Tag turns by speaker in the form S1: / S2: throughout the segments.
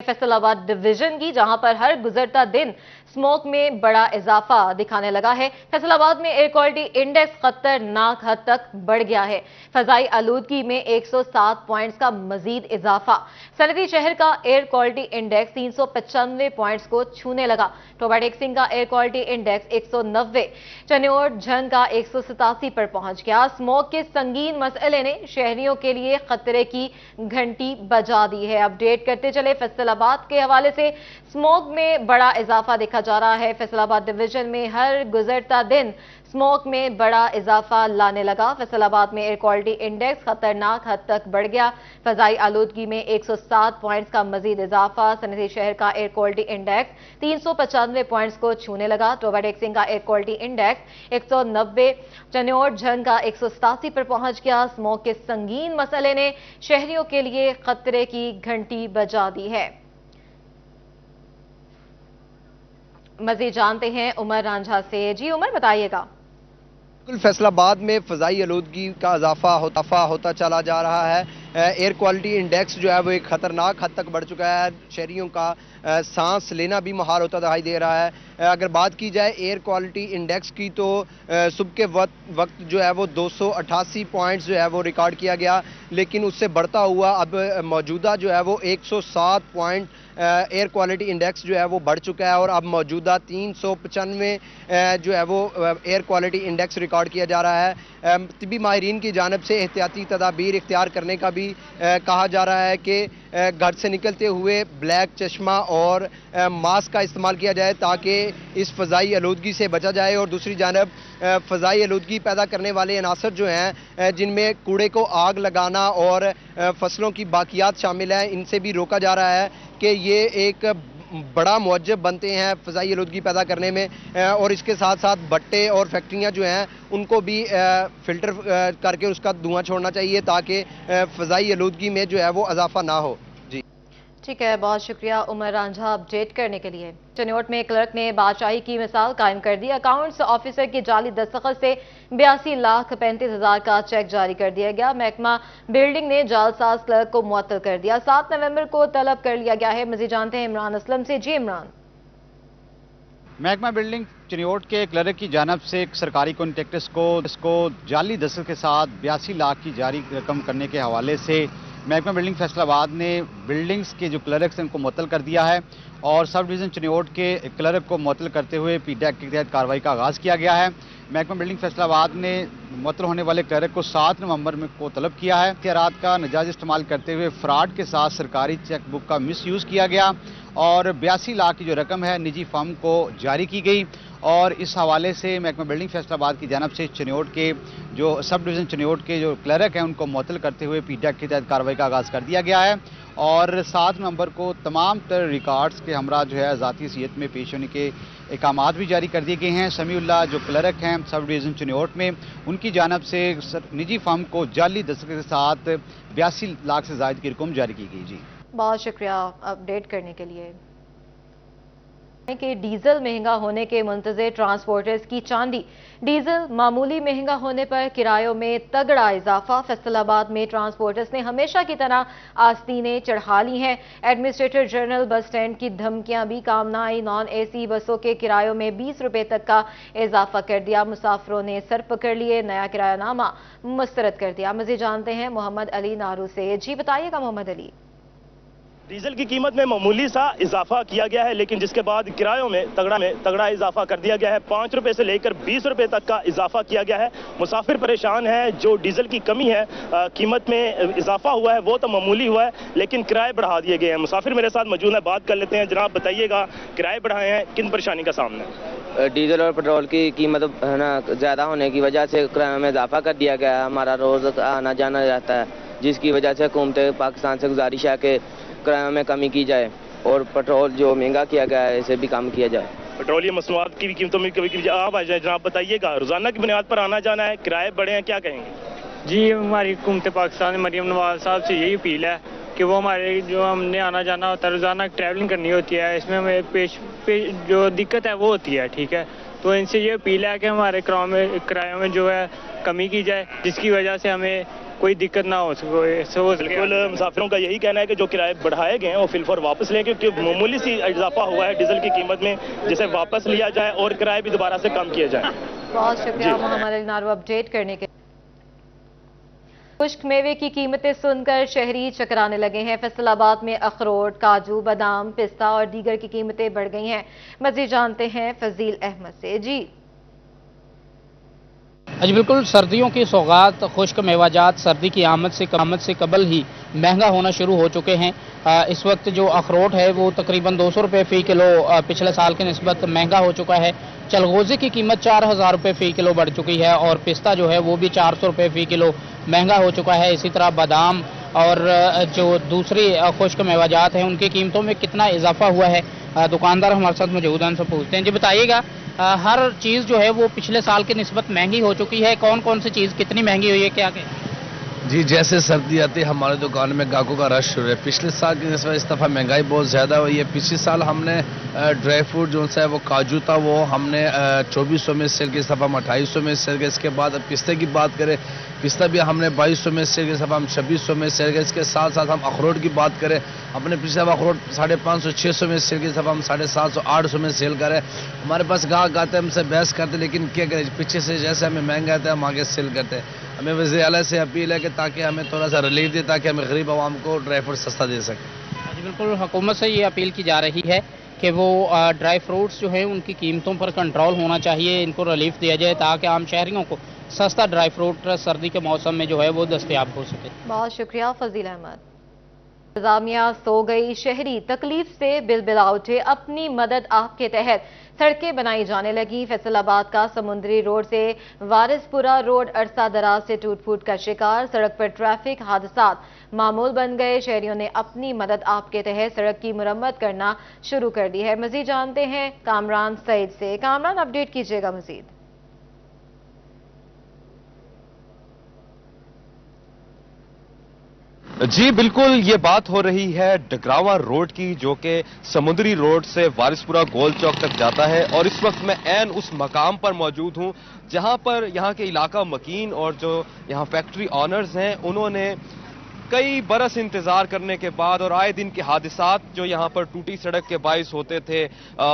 S1: Faisalabad division की, जहां पर हर गुजरता दिन स्मोक में बड़ा इजाफा दिखाने लगा है। फैसलाबाद में एयर क्वालिटी इंडेक्स खतरनाक हद तक बढ़ गया है। फजाई आलूदगी में 107 पॉइंट्स का मजीद इजाफा। सनती शहर का एयर क्वालिटी इंडेक्स 395 पॉइंट्स को छूने लगा। टोबा टेक्सिंग का air quality index 190, Chiniot Jhang का 187 पर पहुंच गया। स्मोक के संगीन मसले ने शहरियों के लिए खतरे की घंटी बजा दी है। अपडेट करते चले फैसलाबाद के हवाले से, स्मोक में बड़ा इजाफा देखा जा रहा है। फैसलाबाद डिवीजन में हर गुजरता दिन स्मोक में बड़ा इजाफा लाने लगा। फैसलाबाद में एयर क्वालिटी इंडेक्स खतरनाक हद तक बढ़ गया। फजाई आलूदगी में 107 पॉइंट्स का मजीद इजाफा। सनती शहर का एयर क्वालिटी इंडेक्स 395 पॉइंट्स को छूने लगा। टोबा टेक्सिंग का air quality index 190, Chiniot Jhang का 187 पर पहुंच गया। स्मोक के संगीन मसले ने शहरियों के लिए खतरे की घंटी बजा दी है। मजीद जानते हैं उमर रांझा से। जी उमर, बताइएगा।
S2: फैसलाबाद में फजाई आलूदगी का इजाफा होता चला जा रहा है। एयर क्वालिटी इंडेक्स जो है वो एक खतरनाक हद तक बढ़ चुका है। शहरियों का सांस लेना भी मुहाल होता दिखाई दे रहा है। अगर बात की जाए एयर क्वालिटी इंडेक्स की, तो सुबह के वक्त जो है वो 288 पॉइंट्स जो है वो रिकॉर्ड किया गया, लेकिन उससे बढ़ता हुआ अब मौजूदा जो है वो 107 पॉइंट एयर क्वालिटी इंडेक्स जो है वो बढ़ चुका है और अब मौजूदा 395 जो है वो एयर क्वालिटी इंडेक्स रिकॉर्ड किया जा रहा है। तिब्बी माहिरीन की जानिब से एहतियाती तदाबीर इख्तियार करने का भी कहा जा रहा है कि घर से निकलते हुए ब्लैक चश्मा और मास्क का इस्तेमाल किया जाए ताकि इस फ़ज़ाई आलूदगी से बचा जाए। और दूसरी जानब फ़ज़ाई आलूदगी पैदा करने वाले अनासर जो हैं, जिनमें कूड़े को आग लगाना और फसलों की बाकियात शामिल हैं, इनसे भी रोका जा रहा है कि ये एक बड़ा मुअज्जब बनते हैं फ़ज़ाई आलूदगी पैदा करने में। और इसके साथ साथ भट्टे और फैक्ट्रियां जो हैं उनको भी फ़िल्टर करके उसका धुआं छोड़ना चाहिए ताकि फ़ज़ाई आलूदगी में जो है वो इजाफा ना हो। जी
S1: ठीक है, बहुत शुक्रिया उमर रांझा अपडेट करने के लिए। चन्योट में क्लर्क ने बादशाही की मिसाल कायम कर दी। अकाउंट्स ऑफिसर की जाली दस्तखत से 82,35,000 का चेक जारी कर दिया गया। महकमा बिल्डिंग ने जालसाज क्लर्क को मुअत्तल कर दिया। 7 नवंबर को तलब कर लिया गया है। मजीद जानते हैं इमरान असलम से। जी इमरान।
S3: महकमा बिल्डिंग चन्योट के क्लर्क की जानब से एक सरकारी कॉन्ट्रैक्टर्स को जाली दस्तखत के साथ 82 लाख की जारी रकम करने के हवाले से महकमा बिल्डिंग फैसलाबाद ने बिल्डिंग्स के जो क्लर्क्स हैं उनको मुअत्तल कर दिया है और सब डिवीज़न चन्योट के क्लर्क को मुअत्तल करते हुए पीडैक के तहत कार्रवाई का आगाज़ किया गया है। महकमा बिल्डिंग फैसलाबाद ने मुअत्तल होने वाले क्लर्क को 7 नवंबर में को तलब किया है। इख्तियारात का नाजायज़ इस्तेमाल करते हुए फ्रॉड के साथ सरकारी चेक बुक का मिसयूज़ किया गया और 82 लाख की जो रकम है निजी फर्म को जारी की गई। और इस हवाले से महकमा बिल्डिंग फैसलाबाद की जानब से चन्योट के जो सब डिवीज़न चन्योट के जो क्लर्क हैं उनको मुअत्तल करते हुए पीडैक के तहत कार्रवाई का आगाज़ कर दिया गया है और 7 नवंबर को तमाम तर रिकॉर्ड्स के हमरा जो है ज़ाती हैसियत में पेश होने के अहकामात भी जारी कर दिए गए हैं। समीउल्लाह जो क्लर्क हैं सब डिवीज़न चन्योट में, उनकी जानब से निजी फर्म को जाली दस्तखत के साथ 82 लाख से ज़ायद की रकम जारी की गई। जी
S1: बहुत शुक्रिया अपडेट करने के लिए। कि डीजल महंगा होने के मुंतज़िर ट्रांसपोर्टर्स की चांदी। डीजल मामूली महंगा होने पर किरायों में तगड़ा इजाफा। फैसलाबाद में ट्रांसपोर्टर्स ने हमेशा की तरह आस्तीनें चढ़ा ली हैं। एडमिनिस्ट्रेटर जनरल बस स्टैंड की धमकियां भी काम न आई। नॉन एसी बसों के किरायों में 20 रुपए तक का इजाफा कर दिया। मुसाफिरों ने सर पकड़ लिए, नया किरायानामा मुस्तरद कर दिया। मज़ीद जानते हैं मोहम्मद अली नारू से। जी बताइएगा मोहम्मद अली।
S4: डीजल की कीमत में मामूली सा इजाफा किया गया है, लेकिन जिसके बाद किरायों में तगड़ा इजाफा कर दिया गया है। 5 रुपए से लेकर 20 रुपए तक का इजाफा किया गया है। मुसाफिर परेशान है। जो डीजल की कमी है, कीमत में इजाफा हुआ है वो तो मामूली हुआ है, लेकिन किराए बढ़ा दिए गए हैं। मुसाफिर मेरे साथ मौजूद है, बात कर लेते हैं। जनाब बताइएगा, किराए बढ़ाए हैं, किन परेशानी का सामना?
S5: डीजल और पेट्रोल की कीमत है ना ज़्यादा होने की वजह से किराए में इजाफा कर दिया गया है। हमारा रोज़ आना जाना रहता है, जिसकी वजह से हुकूमत पाकिस्तान से गुजारिश है कि किराए में कमी की जाए और पेट्रोल जो महंगा किया गया है इसे भी कम किया जाए।
S4: पेट्रोलियम मसनूआत की भी कीमतों में कभी आप आ जाए। जनाब बताइएगा, रोजाना की बुनियाद पर आना जाना है, किराए बढ़े हैं, क्या कहेंगे?
S6: जी हमारी हुकूमत पाकिस्तान मरीम नवाज साहब से यही अपील है کہ وہ ہمارے جو ہم نے آنا جانا ہوتا ہے، روزانہ ٹریولنگ کرنی ہوتی ہے، اس میں ہمیں جو دقت ہے وہ ہوتی ہے. ٹھیک ہے، تو ان سے یہ اپیل ہے کہ ہمارے کرایوں میں جو ہے کمی کی جائے، جس کی وجہ سے ہمیں کوئی دقت نہ ہو سکے.
S4: بالکل مسافروں کا یہی کہنا ہے کہ جو کرائے بڑھائے گئے ہیں وہ فی الفور واپس لیں، کیونکہ معمولی سی اضافہ ہوا ہے ڈیزل کی قیمت میں، جسے واپس لیا جائے اور کرائے بھی دوبارہ سے کم کیے جائیں.
S1: بہت شکریہ محمد علی نارو اپڈیٹ کرنے کے. خشک میوے کی قیمتیں سن کر شہری چکرانے لگے ہیں. فیصل آباد میں اخروٹ، کاجو، بادام، پستہ اور دیگر کی قیمتیں بڑھ گئی ہیں. مزید جانتے ہیں فضیل احمد سے. جی
S7: بالکل، سردیوں کی سوغات خشک میوہ جات سردی کی آمد سے قبل ہی مہنگا ہونا شروع ہو چکے ہیں. اس وقت جو اخروٹ ہے وہ تقریباً 200 روپے فی کلو پچھلے سال کے نسبت مہنگا ہو چکا ہے. چلغوزے کی قیمت 4000 روپے فی کلو بڑھ چکی ہے اور پستہ جو ہے وہ بھی 400 روپے فی کلو مہنگا ہو چکا ہے. اسی طرح بادام اور جو دوسری خشک میوہ جات ہیں ان کی قیمتوں میں کتنا اضافہ ہوا ہے، دکاندار ہمارے ساتھ موجود ہیں، ان سے پوچھتے ہیں. جی بتائیے گا، ہر چیز جو ہے وہ پچھلے سال کی نسبت مہنگی ہو چکی ہے، کون کون سی چیز کتنی مہنگی ہوئی ہے، کیا کہ
S8: جی جیسے سردی آتی ہے ہمارے دکان میں گاہکوں کا رش شروع ہے. پچھلے سال کی نسبت اس دفعہ مہنگائی بہت زیادہ ہوئی ہے. پچھلے سال ہم نے ڈرائی فروٹ جو ہے وہ کاجو تھا وہ ہم نے 2400 میں سیل کیا، اس دفعہ ہم 2800 میں سیل کیا. اس کے بعد پستے کی بات کریں، پستہ بھی ہم نے 2200 میں سیل کیا، اس دفعہ ہم 2600 میں سیل کیا. اس کے ساتھ ساتھ ہم اخروٹ کی بات کریں، ہم نے پچھلے دفعہ اخروٹ 550 600 میں سیل کیا، اس دفعہ ہم 750 800 میں سیل کریں. ہمارے پاس گاہک آتے ہیں، ہم سے بحث کرتے ہیں، لیکن کیا کریں، پیچھے سے جیسے ہمیں مہنگا آتا ہے ہم آگے سیل کرتے ہیں. ہمیں وزیر اعلیٰ سے اپیل ہے کہ تاکہ ہمیں تھوڑا سا ریلیف دے، تاکہ ہمیں غریب عوام کو ڈرائی فروٹ سستا دے سکیں.
S7: جی بالکل، حکومت سے یہ اپیل کی جا رہی ہے کہ وہ ڈرائی فروٹس جو ہیں ان کی قیمتوں پر کنٹرول ہونا چاہیے، ان کو ریلیف دیا جائے تاکہ عام شہریوں کو سستا ڈرائی فروٹ سردی کے موسم میں جو ہے وہ دستیاب ہو سکے.
S1: بہت شکریہ فضیل احمد. انتظامیہ سو گئی، شہری تکلیف سے بلبلا اٹھے. اپنی مدد آپ کے تحت سڑکیں بنائی جانے لگی. فیصل آباد کا سمندری روڈ سے وارث پورہ روڈ عرصہ دراز سے ٹوٹ پھوٹ کا شکار. سڑک پر ٹریفک حادثات معمول بن گئے. شہریوں نے اپنی مدد آپ کے تحت سڑک کی مرمت کرنا شروع کر دی ہے. مزید جانتے ہیں کامران سعید سے. کامران اپڈیٹ کیجیے گا مزید.
S9: جی بالکل، یہ بات ہو رہی ہے ڈگراواں روڈ کی، جو کہ سمندری روڈ سے وارث پورہ گول چوک تک جاتا ہے. اور اس وقت میں عین اس مقام پر موجود ہوں جہاں پر یہاں کے علاقہ مکین اور جو یہاں فیکٹری آنرز ہیں انہوں نے کئی برس انتظار کرنے کے بعد اور آئے دن کے حادثات جو یہاں پر ٹوٹی سڑک کے باعث ہوتے تھے،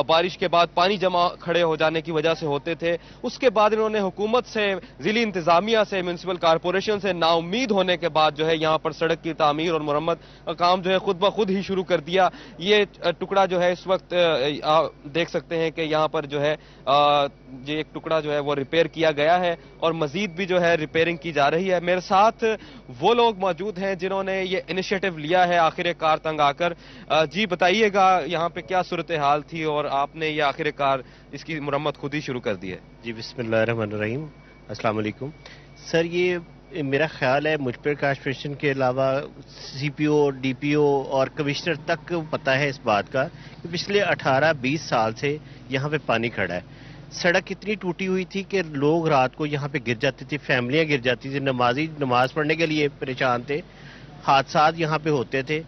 S9: بارش کے بعد پانی جمع کھڑے ہو جانے کی وجہ سے ہوتے تھے، اس کے بعد انہوں نے حکومت سے، ضلعی انتظامیہ سے، میونسپل کارپوریشن سے نا امید ہونے کے بعد جو ہے یہاں پر سڑک کی تعمیر اور مرمت کا کام جو ہے خود بخود ہی شروع کر دیا. یہ ٹکڑا جو ہے اس وقت دیکھ سکتے ہیں کہ یہاں پر جو ہے یہ ایک ٹکڑا جو ہے وہ ریپیئر کیا گیا ہے اور مزید بھی جو ہے ریپیئرنگ کی جا رہی ہے. میرے ساتھ وہ لوگ موجود ہیں جنہوں نے یہ انیشیٹو لیا ہے آخر کار تنگ آ کر. جی بتائیے گا یہاں پہ کیا صورتحال تھی اور آپ نے یہ آخر کار اس کی مرمت خود ہی شروع کر دی ہے؟
S10: جی بسم اللہ الرحمن الرحیم، السلام علیکم سر. یہ میرا خیال ہے مجھ پر کارپوریشن کے علاوہ سی پی او، ڈی پی او اور کمشنر تک پتہ ہے اس بات کا کہ پچھلے 18-20 سال سے یہاں پہ پانی کھڑا ہے. سڑک اتنی ٹوٹی ہوئی تھی کہ لوگ رات کو یہاں پہ گر جاتی تھی، فیملیاں گر جاتی تھی، نمازی نماز پڑھنے کے لیے پریشان تھے، حادثات یہاں پہ ہوتے تھے.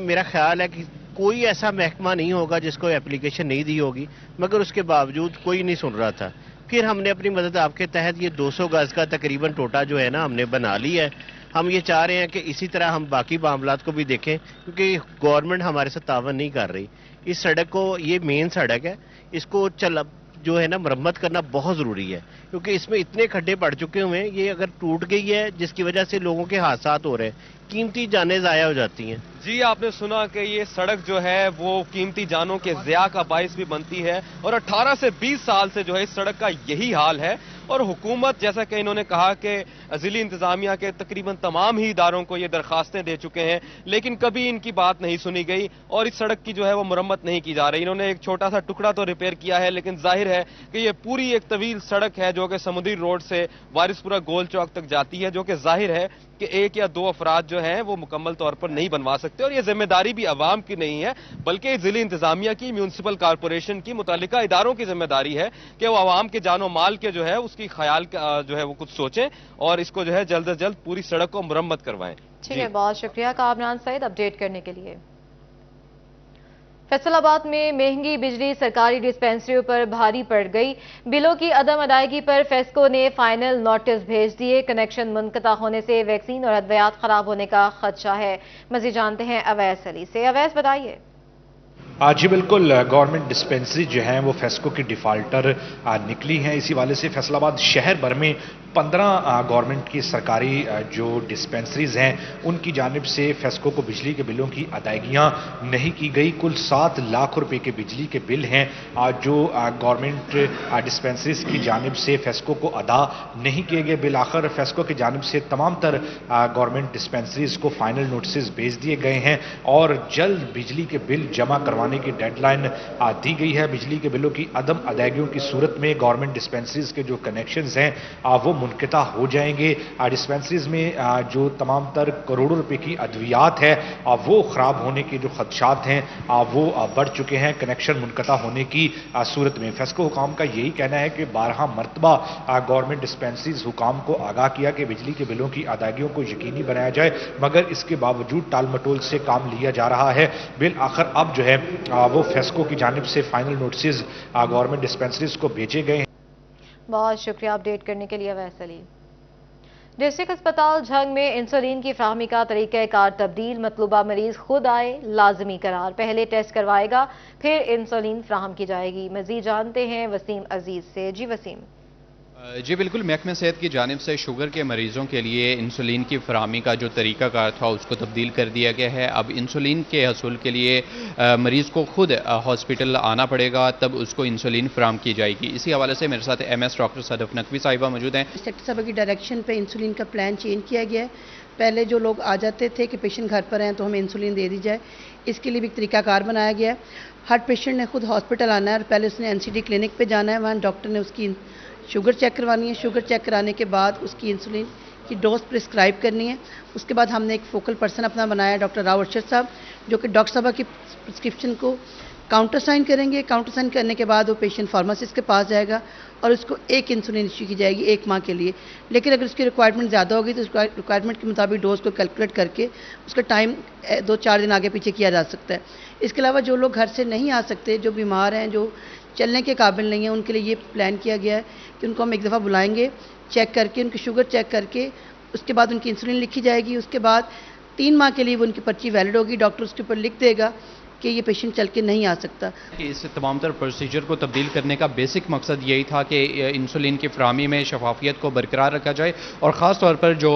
S10: میرا خیال ہے کہ کوئی ایسا محکمہ نہیں ہوگا جس کو اپلیکیشن نہیں دی ہوگی، مگر اس کے باوجود کوئی نہیں سن رہا تھا. پھر ہم نے اپنی مدد آپ کے تحت یہ 200 گز کا تقریباً ٹوٹا جو ہے نا ہم نے بنا لی ہے. ہم یہ چاہ رہے ہیں کہ اسی طرح ہم باقی معاملات کو بھی دیکھیں، کیونکہ گورنمنٹ ہمارے ساتھ تعاون نہیں کر رہی. اس سڑک کو، یہ مین سڑک ہے، اس کو جو ہے نا مرمت کرنا بہت ضروری ہے، کیونکہ اس میں اتنے کھڈے پڑ چکے ہوئے ہیں. یہ اگر ٹوٹ گئی ہے جس کی وجہ سے لوگوں کے حادثات ہو رہے ہیں، قیمتی جانیں ضائع ہو جاتی ہیں.
S9: جی آپ نے سنا کہ یہ سڑک جو ہے وہ قیمتی جانوں کے ضیاع کا باعث بھی بنتی ہے اور 18 سے 20 سال سے جو ہے اس سڑک کا یہی حال ہے. اور حکومت، جیسا کہ انہوں نے کہا کہ ضلعی انتظامیہ کے تقریباً تمام ہی اداروں کو یہ درخواستیں دے چکے ہیں، لیکن کبھی ان کی بات نہیں سنی گئی اور اس سڑک کی جو ہے وہ مرمت نہیں کی جا رہی. انہوں نے ایک چھوٹا سا ٹکڑا تو ریپیئر کیا ہے، لیکن ظاہر ہے کہ یہ پوری ایک طویل سڑک ہے جو کہ سمندری روڈ سے وارث پورہ گول چوک تک جاتی ہے، جو کہ ظاہر ہے کہ ایک یا دو افراد جو ہیں وہ مکمل طور پر نہیں بنوا سکتے. اور یہ ذمہ داری بھی عوام کی نہیں ہے، بلکہ ضلعی انتظامیہ کی، میونسپل کارپوریشن کی، متعلقہ اداروں کی ذمہ داری ہے کہ وہ عوام کے جان و مال کے جو ہے اس کی خیال جو ہے وہ کچھ سوچیں اور इसको जो है जल्द से जल्द पूरी सड़क को मुरम्मत करवाएं।
S1: ठीक है, बहुत शुक्रिया कामरान सईद अपडेट करने के लिए। फैसलाबाद में महंगी बिजली सरकारी डिस्पेंसरियों पर भारी पड़ गई। बिलों की अदम अदायगी पर फेस्को ने फाइनल नोटिस भेज दिए। कनेक्शन मुनक़ता होने से वैक्सीन और अद्वियात खराब होने का खदशा है। मज़ीद जानते हैं अवैस अली से। अवैस बताइए।
S11: जी बिल्कुल, गवर्नमेंट डिस्पेंसरी जो हैं वो फेस्को की डिफाल्टर निकली हैं। इसी वाले से फैसलाबाद शहर भर में 15 गवर्नमेंट की सरकारी जो डिस्पेंसरीज हैं उनकी जानिब से फेस्को को बिजली के बिलों की अदायगियां नहीं की गई। कुल 7 लाख रुपए के बिजली के बिल हैं जो गवर्नमेंट डिस्पेंसरीज की जानिब से फेस्को को अदा नहीं किए गए बिल। आखिर फेस्को की जानिब से तमाम तर गवर्नमेंट डिस्पेंसरीज को फाइनल नोटिस भेज दिए गए हैं और जल्द बिजली के बिल जमा करवाने की डेडलाइन दी गई है। बिजली के बिलों की अदम अदायगियों की सूरत में गवर्नमेंट डिस्पेंसरीज के जो कनेक्शंस हैं वो मुनक़ता हो जाएंगे। डिस्पेंसरीज में जो तमाम तर करोड़ों रुपए की अद्वियात है वो खराब होने के जो खदशात हैं वो बढ़ चुके हैं कनेक्शन मुनक़ता होने की सूरत में। फेस्को हुकाम का यही कहना है कि 12 मरतबा गवर्नमेंट डिस्पेंसरीज हुकाम को आगाह किया कि बिजली के बिलों की अदायगियों को यकीनी बनाया जाए, मगर इसके बावजूद टाल मटोल से काम लिया जा रहा है। बिल आखिर अब जो है वो फेस्को की जानिब से फाइनल नोटिस गवर्नमेंट डिस्पेंसरीज को भेजे गए हैं।
S1: बहुत शुक्रिया अपडेट करने के लिए अवैस अली। डिस्ट्रिक्ट अस्पताल झंग में इंसुलिन की फराहमी का तरीक़ाकार तब्दील। मतलूबा मरीज खुद आए, लाजमी करार। पहले टेस्ट करवाएगा, फिर इंसुलिन फराहम की जाएगी। मजीद जानते हैं वसीम अजीज से। जी वसीम।
S12: जी बिल्कुल, महकमे सेहत की जानिब से शुगर के मरीजों के लिए इंसुलिन की फराहमी का जो तरीक़ाकार था उसको तब्दील कर दिया गया है। अब इंसुलिन के हसूल के लिए मरीज़ को खुद हॉस्पिटल आना पड़ेगा, तब उसको इंसुलिन फराहम की जाएगी। इसी हवाले से मेरे साथ MS डॉक्टर सदफ नकवी साहिबा मौजूद हैं।
S13: सेक्टर साहब की डायरेक्शन पे इंसुलिन का प्लान चेंज किया गया है। पहले जो लोग आ जाते थे कि पेशेंट घर पर हैं तो हमें इंसुलिन दे दी जाए, इसके लिए भी एक तरीकाकार बनाया गया है। हर पेशेंट ने खुद हॉस्पिटल आना है और पहले उसने NCD क्लिनिक पे जाना है, वहाँ डॉक्टर ने उसकी शुगर चेक करवानी है। शुगर चेक कराने के बाद उसकी इंसुलिन की डोज प्रिस्क्राइब करनी है। उसके बाद हमने एक फोकल पर्सन अपना बनाया डॉक्टर राव अरशद साहब, जो कि डॉक्टर साहब की प्रिस्क्रिप्शन को काउंटर साइन करेंगे। काउंटर साइन करने के बाद वो पेशेंट फार्मासिस्ट के पास जाएगा और उसको एक इंसुलिन इश्यू की जाएगी 1 माह के लिए। लेकिन अगर उसकी रिक्वायरमेंट ज़्यादा होगी तो उसको रिक्वायरमेंट के मुताबिक डोज को कैलकुलेट करके उसका टाइम 2-4 दिन आगे पीछे किया जा सकता है। इसके अलावा जो लोग घर से नहीं आ सकते, जो बीमार हैं, जो चलने के काबिल नहीं है, उनके लिए ये प्लान किया गया है कि उनको हम एक दफ़ा बुलाएंगे, चेक करके उनकी शुगर चेक करके उसके बाद उनकी इंसुलिन लिखी जाएगी। उसके बाद 3 माह के लिए वो उनकी पर्ची वैलिड होगी। डॉक्टर उसके ऊपर लिख देगा कि ये पेशेंट चल के नहीं आ सकता।
S12: कि इस तमाम तर प्रोसीजर को तब्दील करने का बेसिक मकसद यही था कि इंसुलिन की फराहमी में शफाफियत को बरकरार रखा जाए और ख़ास तौर पर जो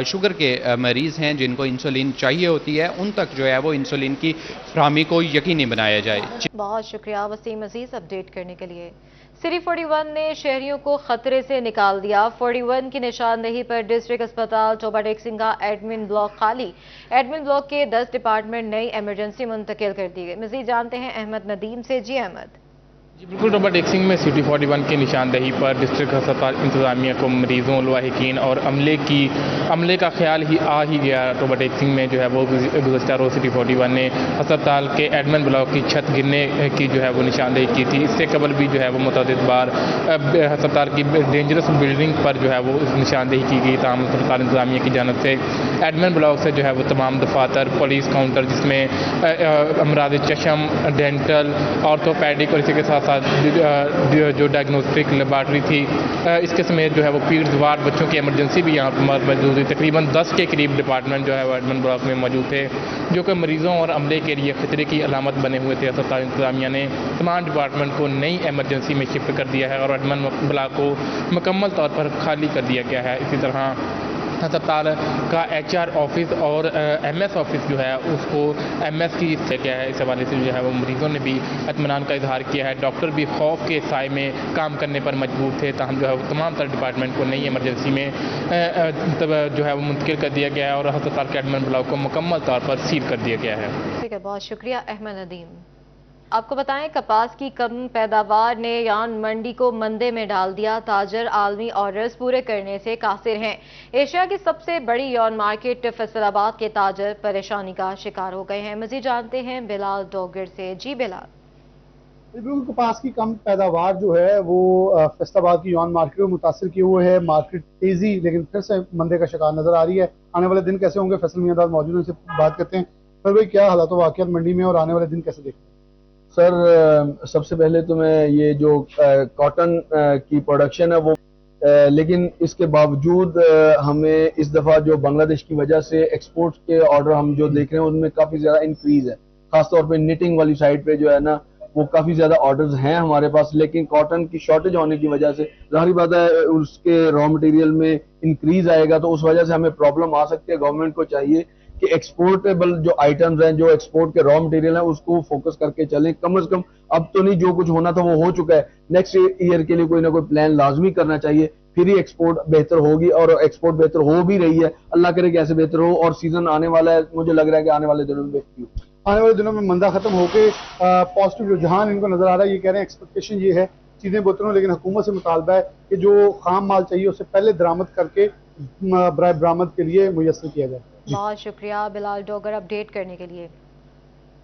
S12: शुगर के मरीज़ हैं जिनको इंसुलिन चाहिए होती है उन तक जो है वो इंसुलिन की फराहमी को यकीनी बनाया जाए।
S1: बहुत शुक्रिया वसीम अजीज अपडेट करने के लिए। सिटी 41 ने शहरियों को खतरे से निकाल दिया। 41 की निशानदेही पर डिस्ट्रिक्ट अस्पताल टोबा टेक्सिंग का एडमिन ब्लॉक खाली। एडमिन ब्लॉक के 10 डिपार्टमेंट नई इमरजेंसी मुंतकिल कर दी गई। मजीद जानते हैं अहमद नदीम से। जी अहमद।
S14: जी बिल्कुल, टोबा टेक्सिंग में सिटी 41 की निशानदेही पर डिस्ट्रिक्ट अस्पताल इंतजामिया को मरीजों, लवाहिकीन और अमले का ख्याल ही आ ही गया। टोबा टेक्सिंग में जो है वो गुज़श्ता रोज़ सिटी 41 ने अस्पताल के एडमिन ब्लॉक की छत गिरने की जो है वो निशानदेही की थी। इससे कबल भी जो है वो मुतअद्दिद बार अस्पताल की डेंजरस बिल्डिंग पर जो है वो निशानदेही की गई। तमाम अस्पताल इंतजामिया की जानब से एडमिन ब्लॉक से जो है वो तमाम दफातर, पुलिस काउंटर जिसमें अमराज चशम, डेंटल, ऑर्थोपैडिक और इसी के साथ जो डायग्नोस्टिक लेबॉर्ट्री थी इसके समेत जो है वो पीड्स वार्ड, बच्चों की इमरजेंसी भी यहाँ पर मौजूद थी। तकरीबन 10 के करीब डिपार्टमेंट जो है वो एडमिन ब्लॉक में मौजूद थे, जो कि मरीजों और अमले के लिए खतरे की अलामत बने हुए थे। अस्पताल इंतजामिया ने तमाम डिपार्टमेंट को नई इमरजेंसी में शिफ्ट कर दिया है और एडमिन ब्लॉक को मुकम्मल तौर पर खाली कर दिया गया है। इसी तरह अस्पताल का HR ऑफिस और MS ऑफिस जो है उसको MS की से क्या है, इस हवाले से जो है वो मरीजों ने भी इत्मीनान का इजहार किया है। डॉक्टर भी खौफ के साए में काम करने पर मजबूर थे, ताहम जो है वो तमाम तर डिपार्टमेंट को नई इमरजेंसी में जो है वो मुंतकिल कर दिया गया है और अस्पताल के एडमिन ब्लॉक को मुकम्मल तौर पर सील कर दिया गया है।
S1: ठीक है, बहुत शुक्रिया अहमद नदीम। आपको बताएं कपास की कम पैदावार ने यार्न मंडी को मंदे में डाल दिया। ताजर आलमी ऑर्डर्स पूरे करने से कासिर हैं। एशिया की सबसे बड़ी यार्न मार्केट फैसलाबाद के ताजर परेशानी का शिकार हो गए हैं। मजीद जानते हैं बिलाल डोगर से। जी बिलाल।
S15: بالکل کپاس کی کم پیداوار جو ہے وہ فیصل آباد کی یون مارکیٹ کو متاثر کیے ہوئے ہے. مارکیٹ تیزی لیکن پھر سے مندے کا شکار نظر آ رہی ہے. آنے والے دن کیسے ہوں گے؟ فیصل میاں داد موجود ہیں، ان سے بات کرتے ہیں. سر بھائی، کیا حالات و واقعات منڈی میں اور آنے والے دن کیسے دیکھتے ہیں؟
S16: سر سب سے پہلے تو میں یہ جو کاٹن کی پروڈکشن ہے وہ لیکن اس کے باوجود ہمیں اس دفعہ جو بنگلہ دیش کی وجہ سے ایکسپورٹ کے آرڈر ہم جو دیکھ رہے ہیں ان میں کافی زیادہ انکریز ہے. خاص طور پہ نیٹنگ والی سائڈ پہ جو ہے نا وہ کافی زیادہ آرڈرز ہیں ہمارے پاس، لیکن کاٹن کی شارٹیج ہونے کی وجہ سے ظاہری بات ہے اس کے را مٹیریل میں انکریز آئے گا تو اس وجہ سے ہمیں پرابلم آ سکتی ہے. گورنمنٹ کو چاہیے کہ ایکسپورٹیبل جو آئٹمز ہیں، جو ایکسپورٹ کے را مٹیریل ہیں، اس کو فوکس کر کے چلیں. کم از کم اب تو نہیں، جو کچھ ہونا تھا وہ ہو چکا ہے. نیکسٹ ایئر کے لیے کوئی نہ کوئی پلان لازمی کرنا چاہیے، پھر ہی ایکسپورٹ بہتر ہوگی. اور ایکسپورٹ بہتر ہو بھی رہی ہے، اللہ کرے کہ ایسے بہتر ہو. اور سیزن آنے والا ہے، مجھے لگ رہا ہے کہ آنے والے دنوں میں بہتری ہو.
S15: آنے والے دنوں میں مندہ ختم ہو کے پازیٹیو رجحان ان کو نظر آ رہا ہے. یہ کہہ رہے ہیں ایکسپیکٹیشن یہ ہے چیزیں بہتر ہوں، لیکن حکومت سے مطالبہ ہے کہ جو خام مال چاہیے اسے پہلے درآمد کر کے برائے برآمد کے لیے میسر کیا جائے.
S1: بہت شکریہ بلال ڈوگر اپڈیٹ کرنے کے لیے.